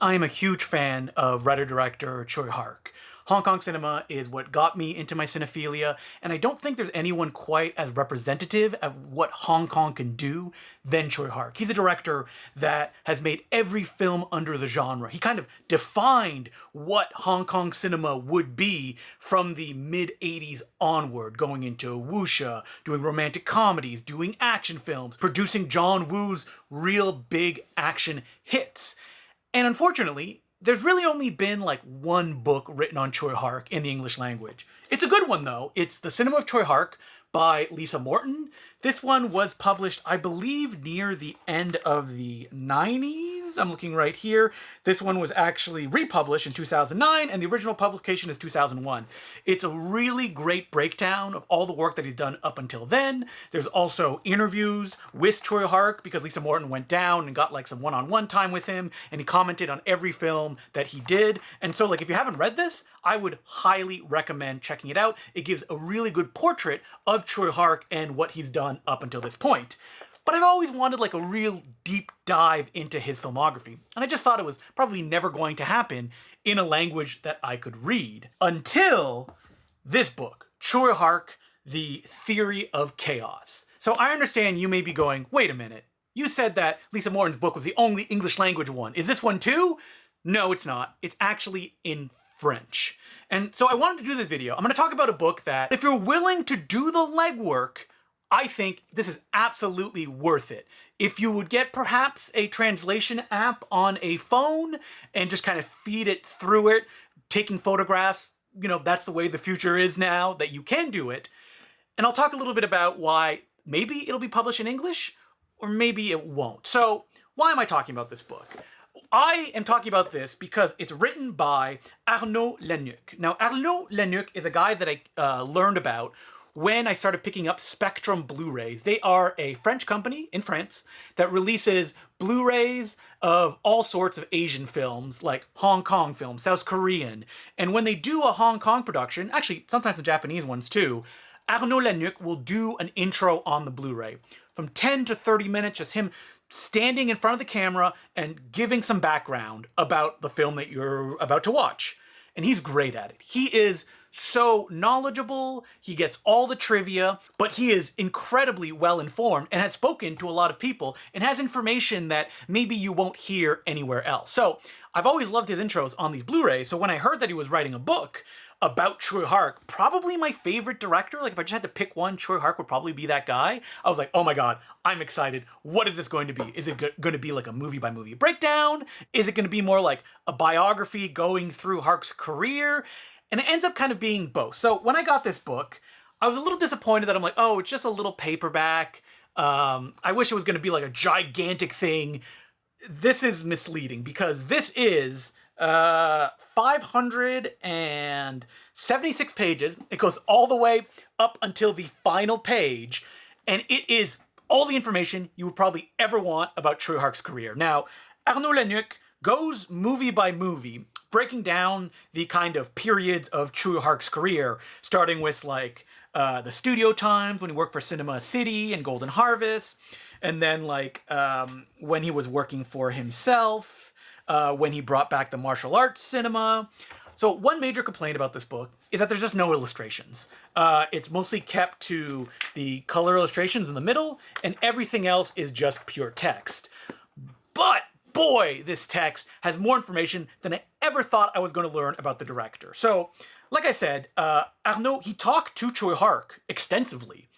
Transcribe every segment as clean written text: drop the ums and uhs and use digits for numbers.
I am a huge fan of writer-director Tsui Hark. Hong Kong cinema is what got me into my cinephilia, and I don't think there's anyone quite as representative of what Hong Kong can do than Tsui Hark. He's a director that has made every film under the genre. He kind of defined what Hong Kong cinema would be from the mid-80s onward, going into wuxia, doing romantic comedies, doing action films, producing John Woo's real big action hits. And unfortunately, there's really only been like one book written on Tsui Hark in the English language. It's a good one though. It's The Cinema of Tsui Hark by Lisa Morton. This one was published, I believe, near the end of the 90s. I'm looking right here. This one was actually republished in 2009, and the original publication is 2001. It's a really great breakdown of all the work that he's done up until then. There's also interviews with Tsui Hark, because Lisa Morton went down and got like some one-on-one time with him, and he commented on every film that he did. And so like if you haven't read this, I would highly recommend checking it out. It gives a really good portrait of Tsui Hark and what he's done up until this point. But I've always wanted like a real deep dive into his filmography, and I just thought it was probably never going to happen in a language that I could read until this book, Tsui Hark, The Theory of Chaos. So I understand you may be going, wait a minute, you said that Lisa Morton's book was the only English language one. Is this one too? No, it's not. It's actually in French. And so I wanted to do this video. I'm going to talk about a book that, if you're willing to do the legwork, I think this is absolutely worth it. If you would get perhaps a translation app on a phone and just kind of feed it through it, taking photographs, you know, that's the way the future is now, that you can do it. And I'll talk a little bit about why maybe it'll be published in English or maybe it won't. So why am I talking about this book? I am talking about this because it's written by Arnaud Lanuque. Now, Arnaud Lanuque is a guy that I learned about when I started picking up Spectrum Blu-rays. They are a French company in France that releases Blu-rays of all sorts of Asian films, like Hong Kong films, South Korean. And when they do a Hong Kong production, actually sometimes the Japanese ones too, Arnaud Lanuque will do an intro on the Blu-ray. From 10 to 30 minutes, just him standing in front of the camera and giving some background about the film that you're about to watch. And he's great at it. He is so knowledgeable, he gets all the trivia, but he is incredibly well informed and has spoken to a lot of people and has information that maybe you won't hear anywhere else. So I've always loved his intros on these Blu-rays, so when I heard that he was writing a book about Tsui Hark, probably my favorite director, like if I just had to pick one, Tsui Hark would probably be that guy. I was like, oh my god, I'm excited. What is this going to be? Is it going to be like a movie-by-movie breakdown? Is it going to be more like a biography going through Hark's career? And it ends up kind of being both. So when I got this book, I was a little disappointed that I'm like, oh, it's just a little paperback. I wish it was going to be like a gigantic thing. This is misleading because this is 576 pages. It goes all the way up until the final page, and it is all the information you would probably ever want about Tsui Hark's career. Now, Arnaud Lanuque goes movie by movie, breaking down the kind of periods of Tsui Hark's career, starting with like the studio times when he worked for Cinema City and Golden Harvest, and then like when he was working for himself, when he brought back the martial arts cinema. So one major complaint about this book is that there's just no illustrations. It's mostly kept to the color illustrations in the middle, and everything else is just pure text. But boy, this text has more information than I ever thought I was going to learn about the director. So, like I said, Arnaud, he talked to Tsui Hark extensively,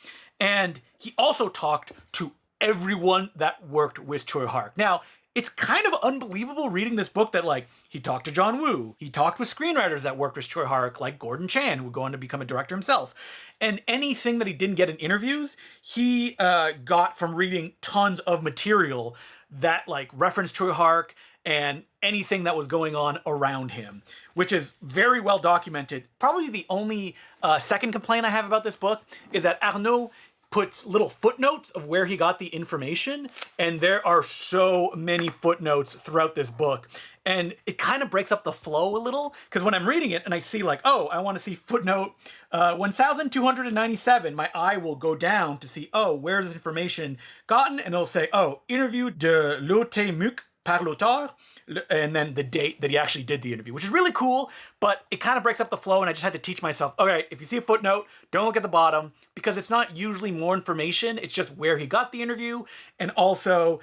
and he also talked to everyone that worked with Tsui Hark. Now, it's kind of unbelievable reading this book that, like, he talked to John Woo, he talked with screenwriters that worked with Tsui Hark, like Gordon Chan, who would go on to become a director himself. And anything that he didn't get in interviews, he got from reading tons of material that, like, referenced Tsui Hark and anything that was going on around him, which is very well documented. Probably the only second complaint I have about this book is that Arnaud puts little footnotes of where he got the information, and there are so many footnotes throughout this book. And it kind of breaks up the flow a little, because when I'm reading it and I see like, oh, I want to see footnote 1297, my eye will go down to see, oh, where's this information gotten? And it'll say, oh, interview de l'auteur par l'auteur, and then the date that he actually did the interview, which is really cool, but it kind of breaks up the flow, and I just had to teach myself, all right, if you see a footnote, don't look at the bottom, because it's not usually more information, it's just where he got the interview, and also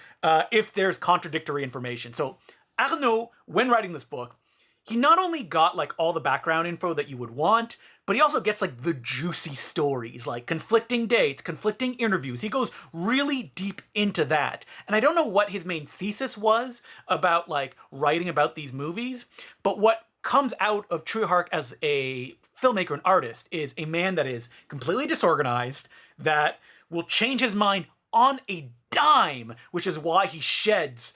if there's contradictory information. So Arnaud, when writing this book, he not only got like all the background info that you would want, but he also gets like the juicy stories, like conflicting dates, conflicting interviews. He goes really deep into that. And I don't know what his main thesis was about like writing about these movies, but what comes out of Tsui Hark as a filmmaker and artist is a man that is completely disorganized, that will change his mind on a dime, which is why he sheds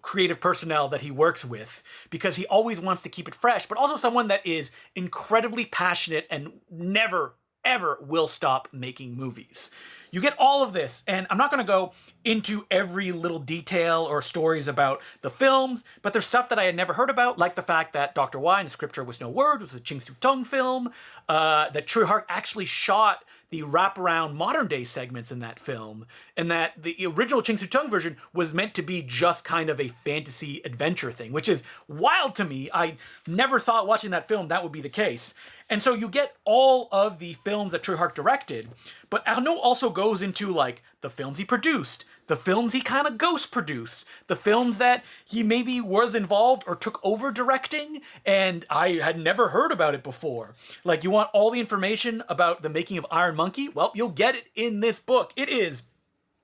creative personnel that he works with, because he always wants to keep it fresh, but also someone that is incredibly passionate and never, ever will stop making movies. You get all of this, and I'm not going to go into every little detail or stories about the films, but there's stuff that I had never heard about, like the fact that Dr. Y in A Scripture Was No Word was a Ching Su Tung film, that Tsui Hark actually shot the wraparound modern day segments in that film, and that the original Ching Su Tung version was meant to be just kind of a fantasy adventure thing, which is wild to me. I never thought watching that film that would be the case. And so you get all of the films that Tsui Hark directed, but Arnaud also goes into like the films he produced, the films he kind of ghost produced, the films that he maybe was involved or took over directing, and I had never heard about it before. Like, you want all the information about the making of Iron Monkey? Well, you'll get it in this book. It is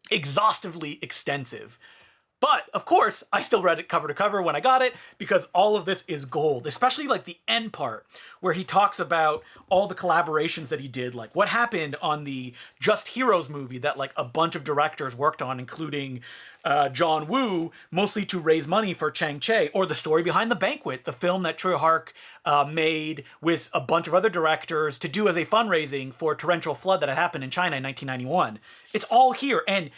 exhaustively extensive. But, of course, I still read it cover to cover when I got it, because all of this is gold, especially like the end part, where he talks about all the collaborations that he did, like what happened on the Just Heroes movie that like a bunch of directors worked on, including John Woo, mostly to raise money for Chang-Chi, or the story behind The Banquet, the film that Tsui Hark made with a bunch of other directors to do as a fundraising for a torrential flood that had happened in China in 1991. It's all here, and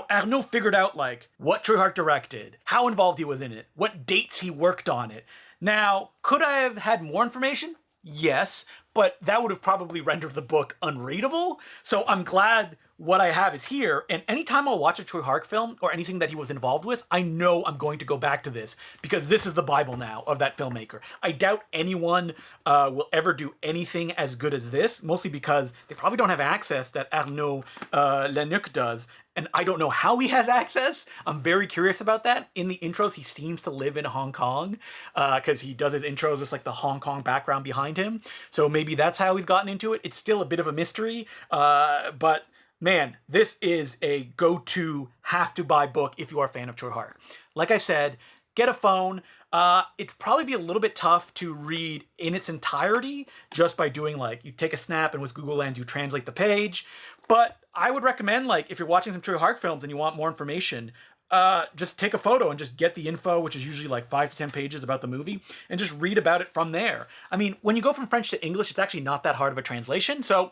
Arnaud figured out like what Tsui Hark directed, how involved he was in it, what dates he worked on it. Now, could I have had more information? Yes, but that would have probably rendered the book unreadable. So I'm glad what I have is here, and anytime I'll watch a Tsui Hark film or anything that he was involved with, I know I'm going to go back to this, because this is the Bible now of that filmmaker. I doubt anyone will ever do anything as good as this, mostly because they probably don't have access that Arnaud Lanuque does, and I don't know how he has access. I'm very curious about that. In the intros, he seems to live in Hong Kong, because he does his intros with like the Hong Kong background behind him, so maybe that's how he's gotten into it. It's still a bit of a mystery, but man, this is a go-to, have-to-buy book if you are a fan of Tsui Hark. Like I said, get a phone. It'd probably be a little bit tough to read in its entirety just by doing like, you take a snap and with Google Lens you translate the page. But I would recommend, like, if you're watching some Tsui Hark films and you want more information, just take a photo and just get the info, which is usually like 5 to 10 pages about the movie, and just read about it from there. I mean, when you go from French to English, it's actually not that hard of a translation. So,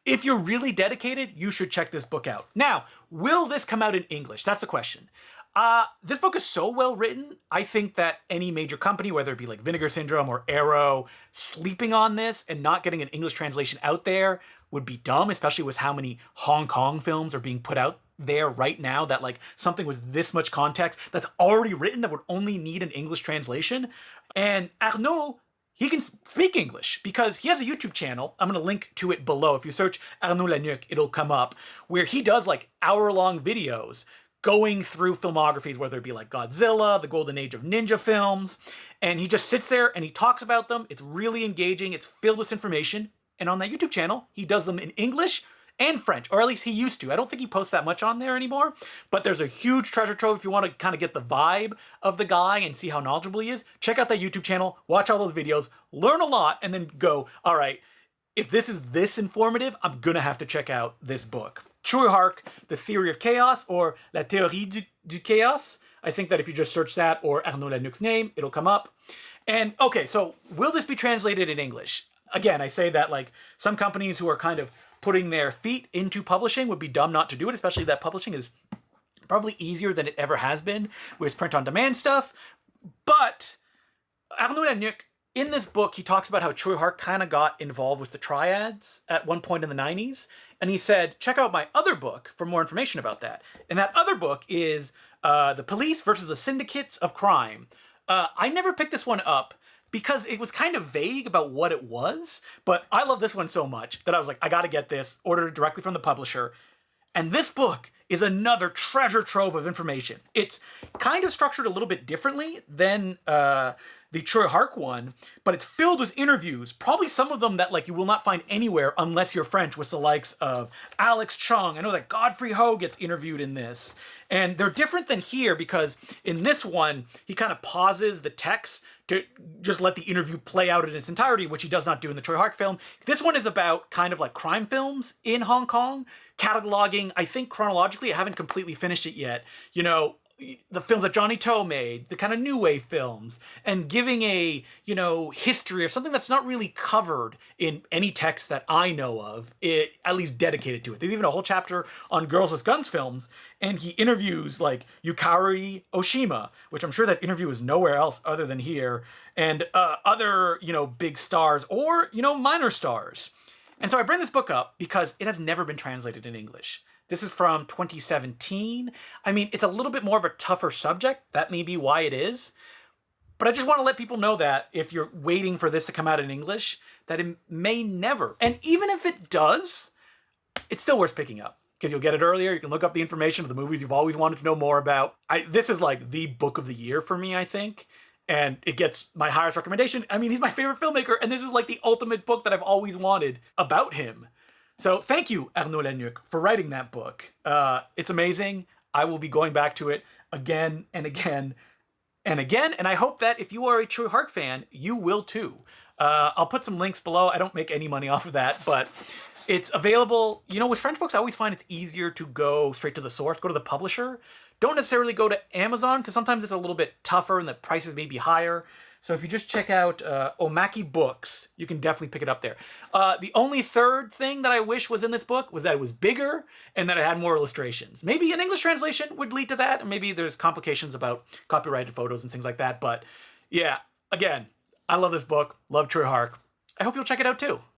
if you're really dedicated, you should check this book out. Now, will this come out in English? That's the question. This book is so well written, I think that any major company, whether it be like Vinegar Syndrome or Arrow, sleeping on this and not getting an English translation out there would be dumb, especially with how many Hong Kong films are being put out there right now, that like something with this much context that's already written that would only need an English translation. And Arnaud, he can speak English because he has a YouTube channel. I'm going to link to it below. If you search Arnaud Lanuque, it'll come up, where he does like hour-long videos going through filmographies, whether it be like Godzilla, the golden age of ninja films, and he just sits there and he talks about them. It's really engaging. It's filled with information. And on that YouTube channel, he does them in English and French, or at least he used to. I don't think he posts that much on there anymore, but there's a huge treasure trove if you want to kind of get the vibe of the guy and see how knowledgeable he is. Check out that YouTube channel, watch all those videos, learn a lot, and then go, all right, if this is this informative, I'm gonna have to check out this book. Tsui Hark, The Theory of Chaos, or La Théorie du Chaos. I think that if you just search that or Arnaud Lanuque's name, it'll come up. And okay, so will this be translated in English? Again, I say that like some companies who are kind of putting their feet into publishing would be dumb not to do it, especially that publishing is probably easier than it ever has been with print-on-demand stuff. But Arnaud Lanuque, in this book, he talks about how Tsui Hark kind of got involved with the triads at one point in the 90s. And he said, check out my other book for more information about that. And that other book is The Police versus the Syndicates of Crime. I never picked this one up because it was kind of vague about what it was, but I love this one so much that I was like, I gotta get this, ordered it directly from the publisher. And this book is another treasure trove of information. It's kind of structured a little bit differently than the Tsui Hark one, but it's filled with interviews, probably some of them that like you will not find anywhere unless you're French, with the likes of Alex Chung. I know that Godfrey Ho gets interviewed in this. And they're different than here because in this one, he kind of pauses the text to just let the interview play out in its entirety, which he does not do in the Tsui Hark film. This one is about kind of like crime films in Hong Kong, cataloging, I think chronologically, I haven't completely finished it yet, you know, the films that Johnny To made, the kind of new wave films, and giving a, you know, history of something that's not really covered in any text that I know of, at least dedicated to it. There's even a whole chapter on Girls with Guns films, and he interviews like Yukari Oshima, which I'm sure that interview is nowhere else other than here, and other, you know, big stars or, you know, minor stars. And so I bring this book up because it has never been translated in English. This is from 2017. I mean, it's a little bit more of a tougher subject. That may be why it is. But I just want to let people know that if you're waiting for this to come out in English, that it may never. And even if it does, it's still worth picking up because you'll get it earlier. You can look up the information of the movies you've always wanted to know more about. This is like the book of the year for me, I think. And it gets my highest recommendation. I mean, he's my favorite filmmaker, and this is like the ultimate book that I've always wanted about him. So thank you, Arnaud Lanuque, for writing that book. It's amazing. I will be going back to it again and again and again. And I hope that if you are a Tsui Hark fan, you will too. I'll put some links below. I don't make any money off of that, but it's available. You know, with French books, I always find it's easier to go straight to the source, go to the publisher. Don't necessarily go to Amazon because sometimes it's a little bit tougher and the prices may be higher. So if you just check out Omaki Books, you can definitely pick it up there. The only third thing that I wish was in this book was that it was bigger and that it had more illustrations. Maybe an English translation would lead to that, and maybe there's complications about copyrighted photos and things like that. But yeah, again, I love this book, love Tsui Hark. I hope you'll check it out too.